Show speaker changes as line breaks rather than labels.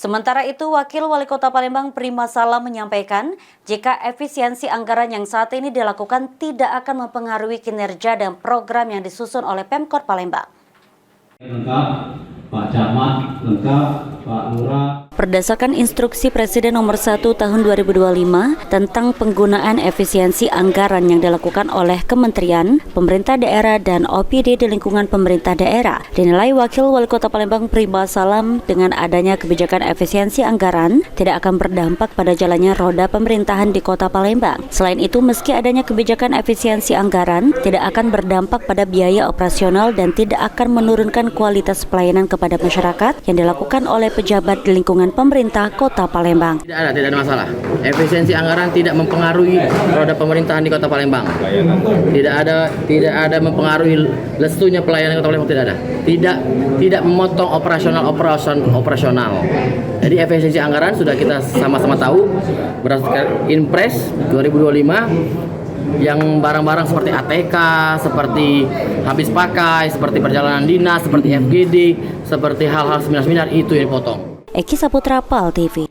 Sementara itu, Wakil Wali Kota Palembang Prima Salam menyampaikan jika efisiensi anggaran yang saat ini dilakukan tidak akan mempengaruhi kinerja dan program yang disusun oleh Pemkot Palembang.
Lengkap, Pak Camat, lengkap, Pak Lurah.
Berdasarkan instruksi Presiden nomor 1 tahun 2025 tentang penggunaan efisiensi anggaran yang dilakukan oleh Kementerian, Pemerintah Daerah, dan OPD di lingkungan pemerintah daerah, dinilai Wakil Wali Kota Palembang Prima Salam dengan adanya kebijakan efisiensi anggaran tidak akan berdampak pada jalannya roda pemerintahan di Kota Palembang. Selain itu, meski adanya kebijakan efisiensi anggaran, tidak akan berdampak pada biaya operasional dan tidak akan menurunkan kualitas pelayanan kepada masyarakat yang dilakukan oleh pejabat di lingkungan pemerintah Kota Palembang.
Tidak ada masalah. Efisiensi anggaran tidak mempengaruhi roda pemerintahan di Kota Palembang. Tidak ada mempengaruhi lesunya pelayanan Kota Palembang, tidak ada. Tidak memotong operasional. Jadi efisiensi anggaran sudah kita sama-sama tahu berdasarkan Inpres 2025 yang barang-barang seperti ATK, seperti habis pakai, seperti perjalanan dinas, seperti FGD, seperti hal-hal seminar-seminar itu yang dipotong.
Eki Saputra, PAL TV.